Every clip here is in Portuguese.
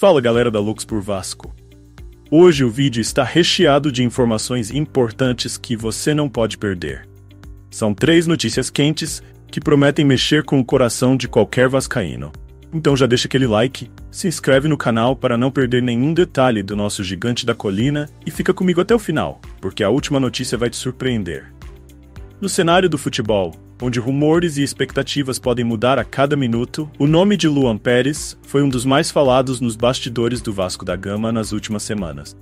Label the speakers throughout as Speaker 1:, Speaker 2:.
Speaker 1: Fala galera da Lux por Vasco. Hoje o vídeo está recheado de informações importantes que você não pode perder. São 3 notícias quentes que prometem mexer com o coração de qualquer vascaíno. Então já deixa aquele like, se inscreve no canal para não perder nenhum detalhe do nosso gigante da colina e fica comigo até o final, porque a última notícia vai te surpreender. No cenário do futebol, onde rumores e expectativas podem mudar a cada minuto, o nome de Luan Pérez foi um dos mais falados nos bastidores do Vasco da Gama nas últimas semanas.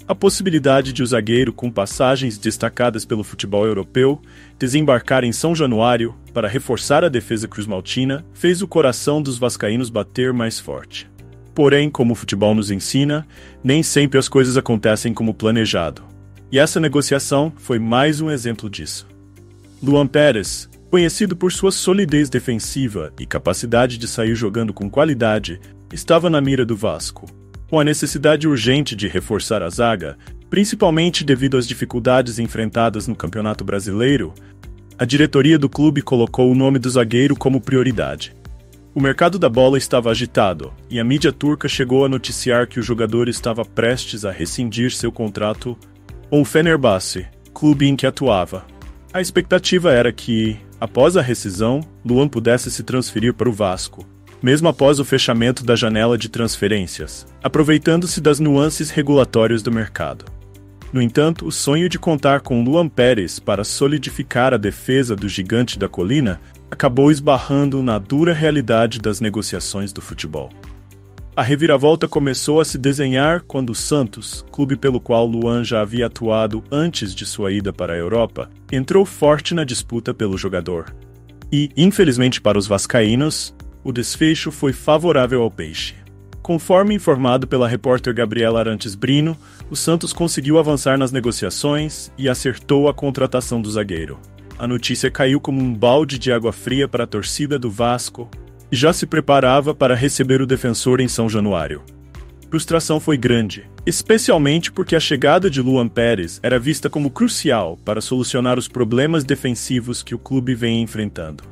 Speaker 1: A possibilidade de o zagueiro com passagens destacadas pelo futebol europeu desembarcar em São Januário para reforçar a defesa cruzmaltina fez o coração dos vascaínos bater mais forte. Porém, como o futebol nos ensina, nem sempre as coisas acontecem como planejado. E essa negociação foi mais um exemplo disso. Luan Pérez, conhecido por sua solidez defensiva e capacidade de sair jogando com qualidade, estava na mira do Vasco. Com a necessidade urgente de reforçar a zaga, principalmente devido às dificuldades enfrentadas no Campeonato Brasileiro, a diretoria do clube colocou o nome do zagueiro como prioridade. O mercado da bola estava agitado, e a mídia turca chegou a noticiar que o jogador estava prestes a rescindir seu contrato com o Fenerbahçe, clube em que atuava. A expectativa era que, após a rescisão, Luan pudesse se transferir para o Vasco, mesmo após o fechamento da janela de transferências, aproveitando-se das nuances regulatórias do mercado. No entanto, o sonho de contar com Luan Pérez para solidificar a defesa do gigante da colina acabou esbarrando na dura realidade das negociações do futebol. A reviravolta começou a se desenhar quando o Santos, clube pelo qual Luan já havia atuado antes de sua ida para a Europa, entrou forte na disputa pelo jogador. E, infelizmente para os vascaínos, o desfecho foi favorável ao Peixe. Conforme informado pela repórter Gabriela Arantes Brino, o Santos conseguiu avançar nas negociações e acertou a contratação do zagueiro. A notícia caiu como um balde de água fria para a torcida do Vasco, e já se preparava para receber o defensor em São Januário. A frustração foi grande, especialmente porque a chegada de Luan Pérez era vista como crucial para solucionar os problemas defensivos que o clube vem enfrentando.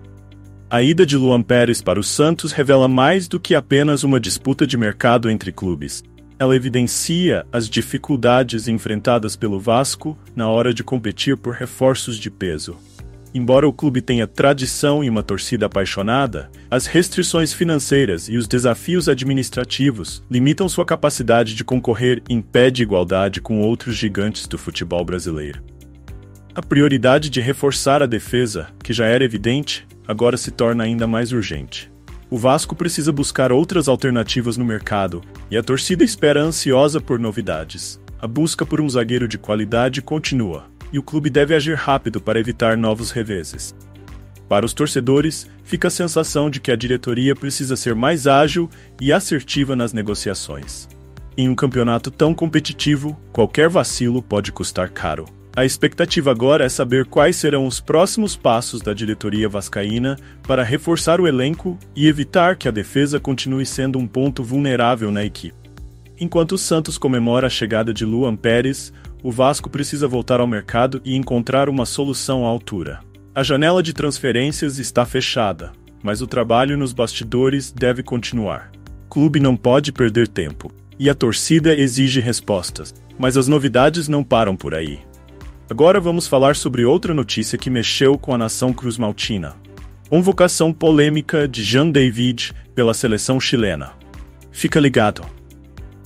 Speaker 1: A ida de Luan Pérez para o Santos revela mais do que apenas uma disputa de mercado entre clubes. Ela evidencia as dificuldades enfrentadas pelo Vasco na hora de competir por reforços de peso. Embora o clube tenha tradição e uma torcida apaixonada, as restrições financeiras e os desafios administrativos limitam sua capacidade de concorrer em pé de igualdade com outros gigantes do futebol brasileiro. A prioridade de reforçar a defesa, que já era evidente, agora se torna ainda mais urgente. O Vasco precisa buscar outras alternativas no mercado, e a torcida espera ansiosa por novidades. A busca por um zagueiro de qualidade continua, e o clube deve agir rápido para evitar novos reveses. Para os torcedores, fica a sensação de que a diretoria precisa ser mais ágil e assertiva nas negociações. Em um campeonato tão competitivo, qualquer vacilo pode custar caro. A expectativa agora é saber quais serão os próximos passos da diretoria vascaína para reforçar o elenco e evitar que a defesa continue sendo um ponto vulnerável na equipe. Enquanto o Santos comemora a chegada de Luan Pérez, o Vasco precisa voltar ao mercado e encontrar uma solução à altura. A janela de transferências está fechada, mas o trabalho nos bastidores deve continuar. O clube não pode perder tempo, e a torcida exige respostas, mas as novidades não param por aí. Agora vamos falar sobre outra notícia que mexeu com a nação cruzmaltina. Convocação polêmica de Jean David pela seleção chilena. Fica ligado.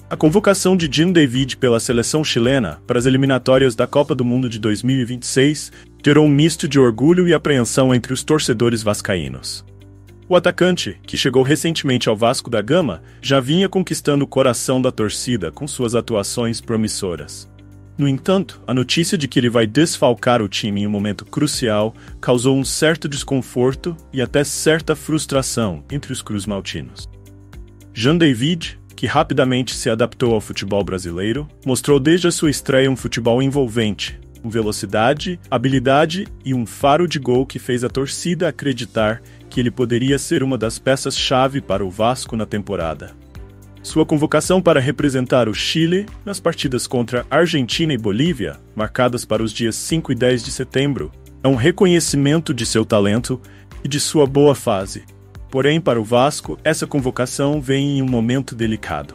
Speaker 1: A convocação de Jean David pela seleção chilena para as eliminatórias da Copa do Mundo de 2026 gerou um misto de orgulho e apreensão entre os torcedores vascaínos. O atacante, que chegou recentemente ao Vasco da Gama, já vinha conquistando o coração da torcida com suas atuações promissoras. No entanto, a notícia de que ele vai desfalcar o time em um momento crucial causou um certo desconforto e até certa frustração entre os cruzmaltinos. Jean David, que rapidamente se adaptou ao futebol brasileiro, mostrou desde a sua estreia um futebol envolvente, com velocidade, habilidade e um faro de gol que fez a torcida acreditar que ele poderia ser uma das peças-chave para o Vasco na temporada. Sua convocação para representar o Chile nas partidas contra Argentina e Bolívia, marcadas para os dias 5 e 10 de setembro, é um reconhecimento de seu talento e de sua boa fase. Porém, para o Vasco, essa convocação vem em um momento delicado.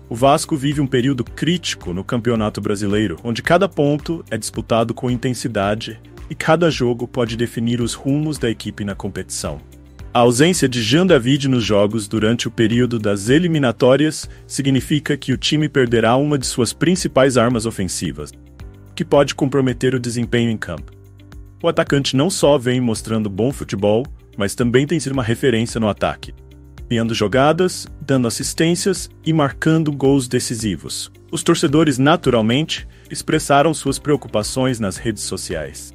Speaker 1: O Vasco vive um período crítico no Campeonato Brasileiro, onde cada ponto é disputado com intensidade e cada jogo pode definir os rumos da equipe na competição. A ausência de Jean David nos jogos durante o período das eliminatórias significa que o time perderá uma de suas principais armas ofensivas, que pode comprometer o desempenho em campo. O atacante não só vem mostrando bom futebol, mas também tem sido uma referência no ataque, criando jogadas, dando assistências e marcando gols decisivos. Os torcedores, naturalmente, expressaram suas preocupações nas redes sociais.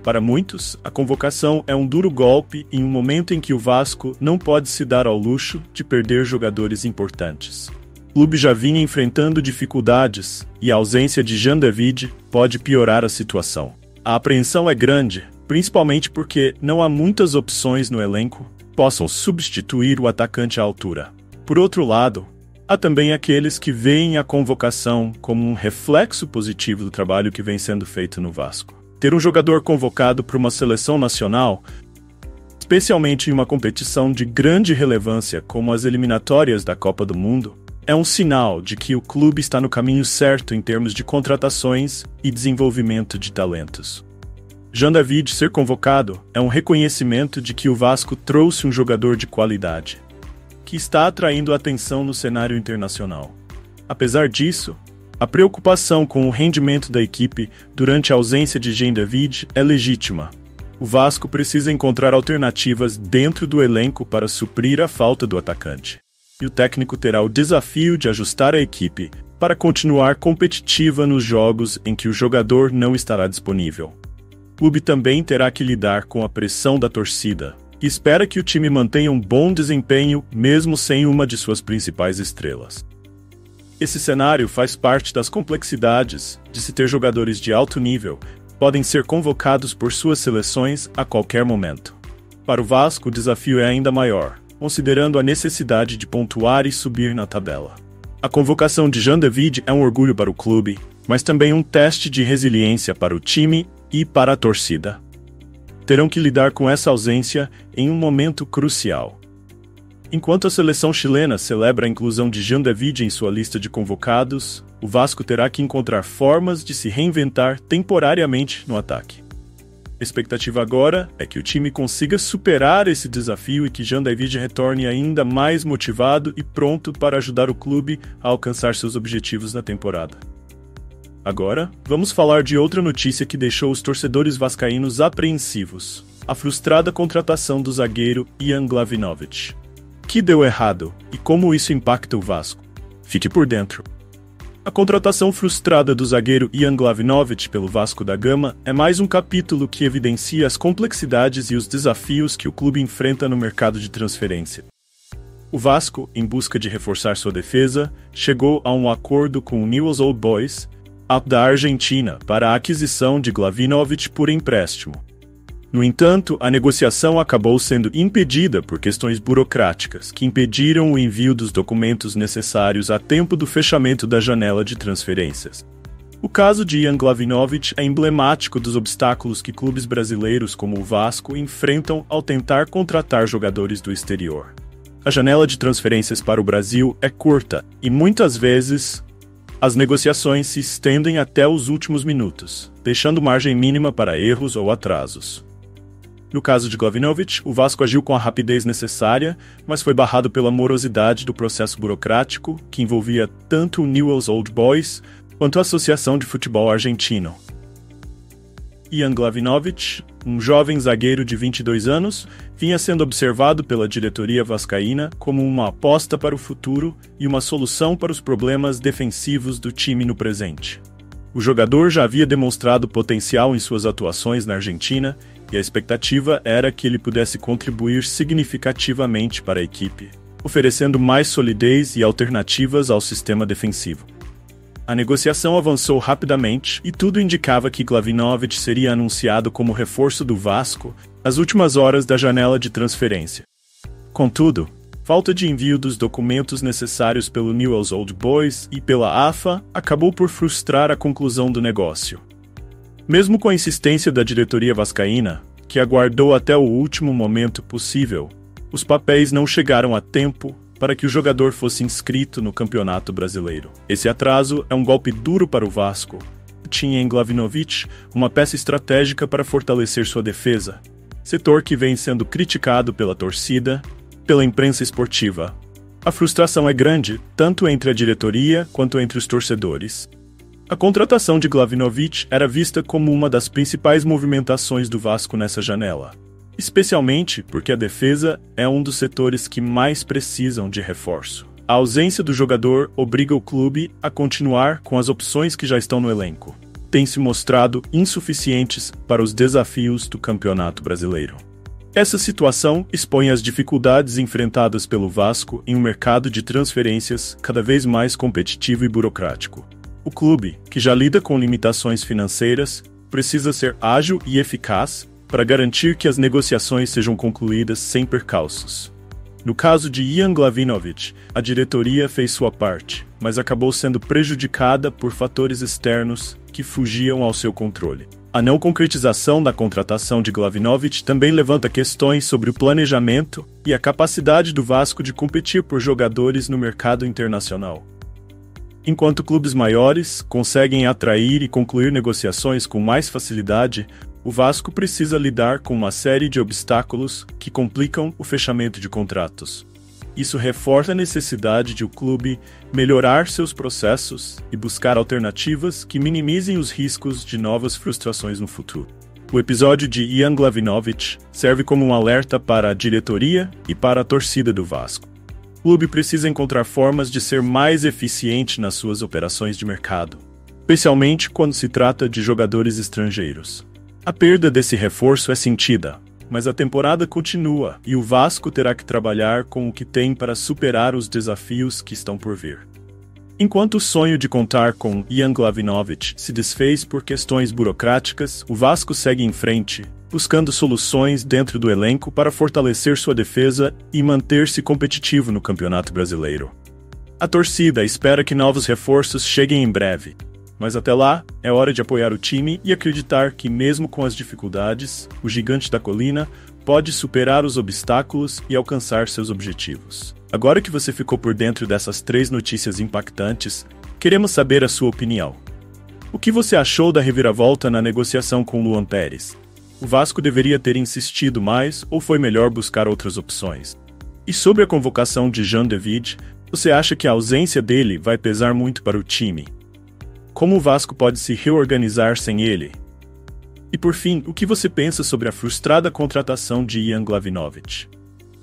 Speaker 1: Para muitos, a convocação é um duro golpe em um momento em que o Vasco não pode se dar ao luxo de perder jogadores importantes. O clube já vinha enfrentando dificuldades e a ausência de Jean David pode piorar a situação. A apreensão é grande, principalmente porque não há muitas opções no elenco que possam substituir o atacante à altura. Por outro lado, há também aqueles que veem a convocação como um reflexo positivo do trabalho que vem sendo feito no Vasco. Ter um jogador convocado para uma seleção nacional, especialmente em uma competição de grande relevância como as eliminatórias da Copa do Mundo, é um sinal de que o clube está no caminho certo em termos de contratações e desenvolvimento de talentos. Jean David ser convocado é um reconhecimento de que o Vasco trouxe um jogador de qualidade, que está atraindo atenção no cenário internacional. Apesar disso, a preocupação com o rendimento da equipe durante a ausência de Jean David é legítima. O Vasco precisa encontrar alternativas dentro do elenco para suprir a falta do atacante. E o técnico terá o desafio de ajustar a equipe para continuar competitiva nos jogos em que o jogador não estará disponível. O clube também terá que lidar com a pressão da torcida, que espera que o time mantenha um bom desempenho mesmo sem uma de suas principais estrelas. Esse cenário faz parte das complexidades de se ter jogadores de alto nível que podem ser convocados por suas seleções a qualquer momento. Para o Vasco, o desafio é ainda maior, considerando a necessidade de pontuar e subir na tabela. A convocação de Jean David é um orgulho para o clube, mas também um teste de resiliência para o time e para a torcida. Terão que lidar com essa ausência em um momento crucial. Enquanto a seleção chilena celebra a inclusão de Jean David em sua lista de convocados, o Vasco terá que encontrar formas de se reinventar temporariamente no ataque. A expectativa agora é que o time consiga superar esse desafio e que Jean David retorne ainda mais motivado e pronto para ajudar o clube a alcançar seus objetivos na temporada. Agora, vamos falar de outra notícia que deixou os torcedores vascaínos apreensivos: a frustrada contratação do zagueiro Ian Glavinovic. O que deu errado e como isso impacta o Vasco? Fique por dentro. A contratação frustrada do zagueiro Ian Glavinovic pelo Vasco da Gama é mais um capítulo que evidencia as complexidades e os desafios que o clube enfrenta no mercado de transferência. O Vasco, em busca de reforçar sua defesa, chegou a um acordo com o Newell's Old Boys, da Argentina, para a aquisição de Glavinovic por empréstimo. No entanto, a negociação acabou sendo impedida por questões burocráticas, que impediram o envio dos documentos necessários a tempo do fechamento da janela de transferências. O caso de Ian Glavinovic é emblemático dos obstáculos que clubes brasileiros como o Vasco enfrentam ao tentar contratar jogadores do exterior. A janela de transferências para o Brasil é curta e, muitas vezes, as negociações se estendem até os últimos minutos, deixando margem mínima para erros ou atrasos. No caso de Glavinovic, o Vasco agiu com a rapidez necessária, mas foi barrado pela morosidade do processo burocrático, que envolvia tanto o Newell's Old Boys quanto a Associação de Futebol Argentino. Ian Glavinovic, um jovem zagueiro de 22 anos, vinha sendo observado pela diretoria vascaína como uma aposta para o futuro e uma solução para os problemas defensivos do time no presente. O jogador já havia demonstrado potencial em suas atuações na Argentina e a expectativa era que ele pudesse contribuir significativamente para a equipe, oferecendo mais solidez e alternativas ao sistema defensivo. A negociação avançou rapidamente e tudo indicava que Glavinovic seria anunciado como reforço do Vasco nas últimas horas da janela de transferência. Contudo, falta de envio dos documentos necessários pelo Newell's Old Boys e pela AFA acabou por frustrar a conclusão do negócio. Mesmo com a insistência da diretoria vascaína, que aguardou até o último momento possível, os papéis não chegaram a tempo para que o jogador fosse inscrito no Campeonato Brasileiro. Esse atraso é um golpe duro para o Vasco. Tinha em Glavinovic uma peça estratégica para fortalecer sua defesa, setor que vem sendo criticado pela torcida, pela imprensa esportiva. A frustração é grande, tanto entre a diretoria quanto entre os torcedores. A contratação de Glavinovic era vista como uma das principais movimentações do Vasco nessa janela, especialmente porque a defesa é um dos setores que mais precisam de reforço. A ausência do jogador obriga o clube a continuar com as opções que já estão no elenco. Têm se mostrado insuficientes para os desafios do Campeonato Brasileiro. Essa situação expõe as dificuldades enfrentadas pelo Vasco em um mercado de transferências cada vez mais competitivo e burocrático. O clube, que já lida com limitações financeiras, precisa ser ágil e eficaz para garantir que as negociações sejam concluídas sem percalços. No caso de Ian Glavinovic, a diretoria fez sua parte, mas acabou sendo prejudicada por fatores externos que fugiam ao seu controle. A não concretização da contratação de Glavinovic também levanta questões sobre o planejamento e a capacidade do Vasco de competir por jogadores no mercado internacional. Enquanto clubes maiores conseguem atrair e concluir negociações com mais facilidade, o Vasco precisa lidar com uma série de obstáculos que complicam o fechamento de contratos. Isso reforça a necessidade de o clube melhorar seus processos e buscar alternativas que minimizem os riscos de novas frustrações no futuro. O episódio de Ian Glavinovic serve como um alerta para a diretoria e para a torcida do Vasco. O clube precisa encontrar formas de ser mais eficiente nas suas operações de mercado, especialmente quando se trata de jogadores estrangeiros. A perda desse reforço é sentida, mas a temporada continua e o Vasco terá que trabalhar com o que tem para superar os desafios que estão por vir. Enquanto o sonho de contar com Ian Glavinovic se desfez por questões burocráticas, o Vasco segue em frente, buscando soluções dentro do elenco para fortalecer sua defesa e manter-se competitivo no Campeonato Brasileiro. A torcida espera que novos reforços cheguem em breve. Mas até lá, é hora de apoiar o time e acreditar que, mesmo com as dificuldades, o gigante da colina pode superar os obstáculos e alcançar seus objetivos. Agora que você ficou por dentro dessas 3 notícias impactantes, queremos saber a sua opinião. O que você achou da reviravolta na negociação com Luan Pérez? O Vasco deveria ter insistido mais ou foi melhor buscar outras opções? E sobre a convocação de Jean David, você acha que a ausência dele vai pesar muito para o time? Como o Vasco pode se reorganizar sem ele? E por fim, o que você pensa sobre a frustrada contratação de Ian Glavinovic?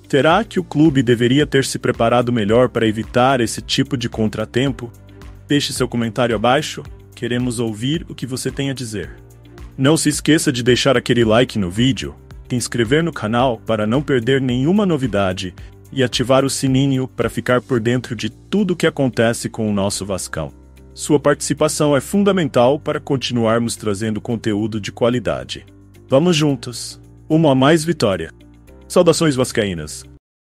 Speaker 1: Será que o clube deveria ter se preparado melhor para evitar esse tipo de contratempo? Deixe seu comentário abaixo, queremos ouvir o que você tem a dizer. Não se esqueça de deixar aquele like no vídeo, se inscrever no canal para não perder nenhuma novidade e ativar o sininho para ficar por dentro de tudo o que acontece com o nosso Vascão. Sua participação é fundamental para continuarmos trazendo conteúdo de qualidade. Vamos juntos! Uma a mais vitória! Saudações vascaínas!